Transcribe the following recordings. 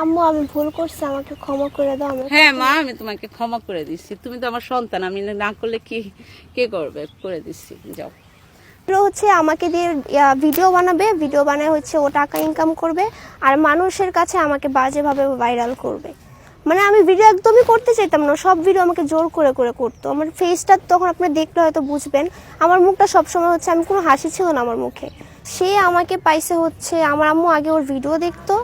আম্মু আমি ভুল করছি, আমাকে ক্ষমা করে দাও। হ্যাঁ মা, আমি তোমাকে ক্ষমা করে দিচ্ছি। তুমি তো আমার সন্তান, আমি না করলে কি কে করবে, করে দিচ্ছি, যাও। হচ্ছে আমাকে দিয়ে ভিডিও বানাবে, ভিডিও বানায় হচ্ছে ও টাকা ইনকাম করবে আর মানুষের কাছে আমাকে বাজেভাবে ভাইরাল করবে। মানে আমি ভিডিও একদমই করতে চাইতাম না, সব ভিডিও আমাকে জোর করে করে করতো। আমার ফেসটা তখন আপনি দেখলে হয়তো বুঝবেন, আমার মুখটা সবসময় হচ্ছে, আমি কোনো হাসি ছিল না আমার মুখে। সে আমাকে পাইছে হচ্ছে, আমার আম্মু আগে ওর ভিডিও দেখতো,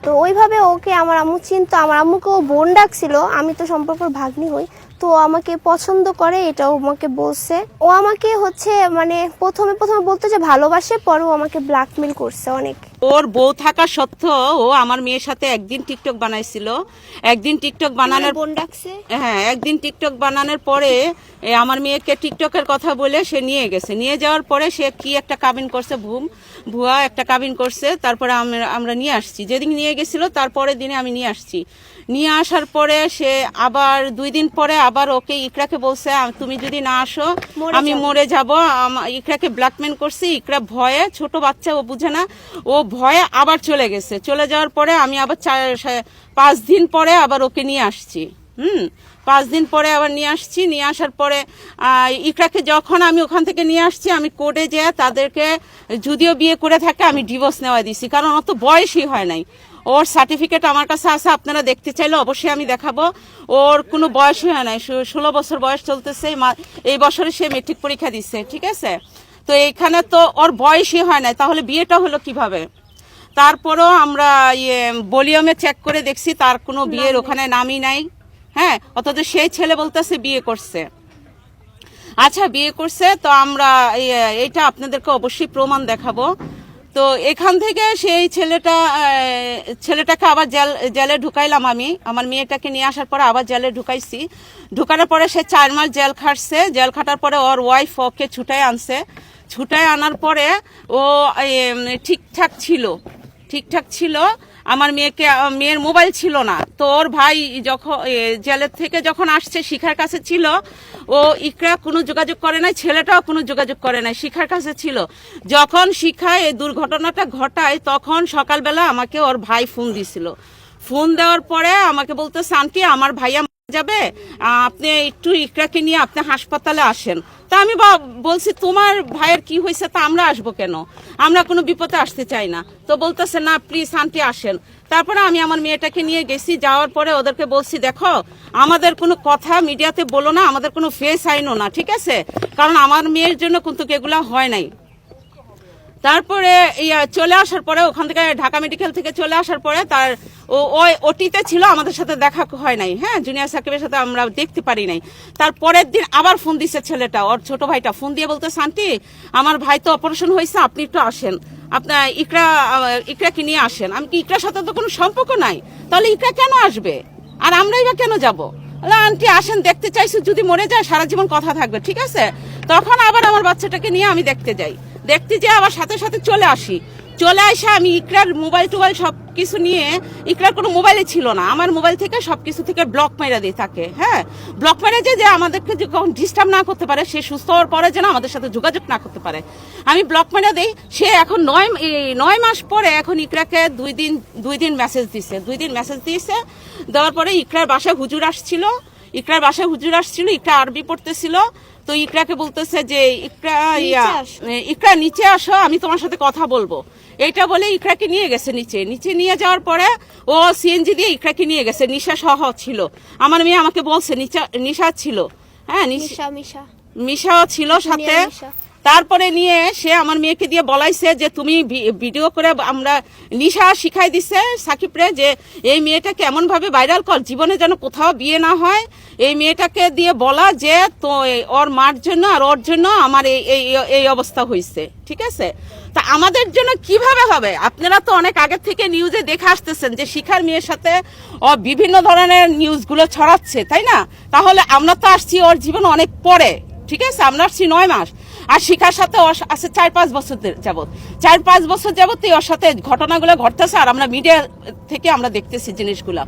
তো ওইভাবে ওকে আমার আম্মু চিনতো। আমার আম্মুকে ও বোন ডাকছিল, আমি তো সম্পর্কের ভাগ্নি হই, তো আমাকে পছন্দ করে এটাও আমাকে বলছে। ও আমাকে হচ্ছে মানে প্রথমে বলতো যে ভালোবাসে, পরে ও আমাকে ব্ল্যাকমেল করছে অনেক। ওর বউ থাকা সত্ত্বেও ও আমার মেয়ের সাথে একদিন টিকটক বানাইছিল। একদিন টিকটক বানানোর বোন ডাকছে, হ্যাঁ, একদিন টিকটক বানানোর পরে আমার মেয়েকে টিকটকের কথা বলে সে নিয়ে গেছে। নিয়ে যাওয়ার পরে সে কি একটা কাবিন করছে, ভুয়া একটা কাবিন করছে। তারপরে আমরা নিয়ে আসছি, যেদিন নিয়ে গেছিল তারপরের দিনে আমি নিয়ে আসছি। নিয়ে আসার পরে সে আবার 2 দিন পরে আবার ওকে ইকরাকে বলছে তুমি যদি না আসো আমি মরে যাব। ইকরাকে ব্ল্যাকমেল করছে। ইকরা ভয়ে, ছোট বাচ্চা, ও বুঝে না, ও ভয়ে আবার চলে গেছে। চলে যাওয়ার পরে আমি আবার 5 দিন পরে আবার ওকে নিয়ে আসছি। 5 দিন পরে আবার নিয়ে আসছি। নিয়ে আসার পরে ইকরাকে যখন আমি ওখান থেকে নিয়ে আসছি, আমি কোর্টে যেয়ে তাদেরকে যদিও বিয়ে করে থাকে আমি ডিভোর্স নেওয়া দিছি, কারণ অত বয়সই হয় নাই। ওর সার্টিফিকেট আমার কাছে আছে, আপনারা দেখতে চাইলে অবশ্যই আমি দেখাবো। ওর কোনো বয়সই হয় নাই, 16 বছর বয়স চলতেছে। এই বছরে সে মেট্রিক পরীক্ষা দিচ্ছে, ঠিক আছে। তো এইখানে তো ওর বয়সই হয় নাই, তাহলে বিয়েটা হলো কিভাবে? তারপরও আমরা ভলিউমে চেক করে দেখছি তার কোনো বিয়ের ওখানে নামই নাই। হ্যাঁ, অথচ সেই ছেলে বলতেছে বিয়ে করছে। আচ্ছা, বিয়ে করছে তো আমরা এইটা আপনাদেরকে অবশ্যই প্রমাণ দেখাবো। তো এখান থেকে সেই ছেলেটাকে আবার জেলে ঢুকাইলাম আমি। আমার মেয়েটাকে নিয়ে আসার পরে আবার জেলে ঢুকাইছি। ঢুকানোর পরে সে 4 মাস জেল খাটছে। জেল খাটার পরে ওর ওয়াইফ ওকে ছুটায় আনছে। ছুটায় আনার পরে ও ঠিকঠাক ছিল। আমার মেয়ের মোবাইল ছিল না, তো ওর ভাই যখন জেলের থেকে যখন আসছে শিখার কাছে ছিল। ও ইকরা কোনো যোগাযোগ করে নাই, ছেলেটাও কোনো যোগাযোগ করে নাই, শিখার কাছে ছিল। যখন শিখা এই দুর্ঘটনাটা ঘটায় তখন সকালবেলা আমাকে ওর ভাই ফোন দিছিল। ফোন দেওয়ার পরে আমাকে বলতেছে আন্টি আমার ভাইয়া যাবে, আপনি একটু ইকরাকে নিয়ে আপনি হাসপাতালে আসেন। তা আমি বলছি তোমার ভাইয়ের কি হয়েছে, তা আমরা আসবো কেন, আমরা কোনো বিপদে আসতে চাই না। তো বলতেছে না প্লিজ আন্টি আসেন। তারপরে আমি আমার মেয়েটাকে নিয়ে গেছি। যাওয়ার পরে ওদেরকে বলছি দেখো আমাদের কোনো কথা মিডিয়াতে বলো না, আমাদের কোনো ফেস আইনও না, ঠিক আছে, কারণ আমার মেয়ের জন্য কিন্তু এগুলা হয় নাই। তারপরে চলে আসার পরে ওখান থেকে ঢাকা মেডিকেল থেকে চলে আসার পরে তার ওই ওটিতে ছিল, আমাদের সাথে দেখা হয় নাই। হ্যাঁ, জুনিয়র সাকিবের সাথে আমরা দেখতে পারি নাই। তার পরের দিন আবার ফোন দিচ্ছে ছেলেটা, ওর ছোট ভাইটা ফোন দিয়ে বলতে আন্টি আমার ভাই তো অপারেশন হয়েছে, আপনি একটু আসেন, আপনার ইকরাকে নিয়ে আসেন। আমি কি ইকরার সাথে তো কোনো সম্পর্ক নাই, তাহলে ইকরা কেন আসবে আর আমরাই বা কেন যাবো? আন্টি আসেন, দেখতে চাইছি, যদি মরে যায় সারা জীবন কথা থাকবে, ঠিক আছে। তখন আবার আমার বাচ্চাটাকে নিয়ে আমি দেখতে যাই আবার সাথে সাথে চলে আসি। চলে আসে আমি ইকরার মোবাইল টোবাইল সবকিছু নিয়ে, ইকরার কোনো মোবাইলে ছিল না, আমার মোবাইল থেকে সবকিছু থেকে ব্লক মেরে দিই তাকে। হ্যাঁ, ব্লক মেরে যে আমাদেরকে যে কখন ডিস্টার্ব না করতে পারে, সে সুস্থ হওয়ার পরে যেন আমাদের সাথে যোগাযোগ না করতে পারে, আমি ব্লক মেরে দিই। সে এখন 9 মাস পরে এখন ইকরাকে 2 দিন মেসেজ দিছে, দেওয়ার পরে ইকরার বাসায় হুজুর আসছিল। ইকরা আরবি পড়তেছিল। তো ইকরাকে বলতেছে যে ইকরা নিচে আসো, আমি তোমার সাথে কথা বলবো। এইটা বলে ইকরাকে নিয়ে গেছে নিচে নিয়ে যাওয়ার পরে ও সিএনজি দিয়ে ইকরাকে নিয়ে গেছে। নিশা সহ ছিল, আমার মেয়ে আমাকে বলছে নিশা ছিল। হ্যাঁ, মিশাও ছিল সাথে। তারপরে নিয়ে সে আমার মেয়েকে দিয়ে বলাইছে যে তুমি ভিডিও করে, আমরা নিশা শিখাই দিছে সাকিবরে যে এই মেয়েটাকে এমন ভাবে ভাইরাল কর জীবনে যেন কোথাও বিয়ে না হয়। এই মেয়েটাকে দিয়ে বলা যে তো ওর মার জন্য আর ওর জন্য আমার এই অবস্থা হয়েছে, ঠিক আছে। তা আমাদের জন্য কিভাবে হবে? আপনারা তো অনেক আগে থেকে নিউজে দেখে আসতেছেন যে শিখার মেয়ের সাথে ও বিভিন্ন ধরনের নিউজগুলো ছড়াচ্ছে, তাই না? তাহলে আমরা তো আসছি ওর জীবন অনেক পরে, ঠিক আছে, আমরা আসছি 9 মাস। আর শিখার সাথে আছে 4-5 বছর যাবত ওর সাথে ঘটনাগুলো ঘটতেছে, আর আমরা মিডিয়া থেকে আমরা দেখতেছি জিনিসগুলা।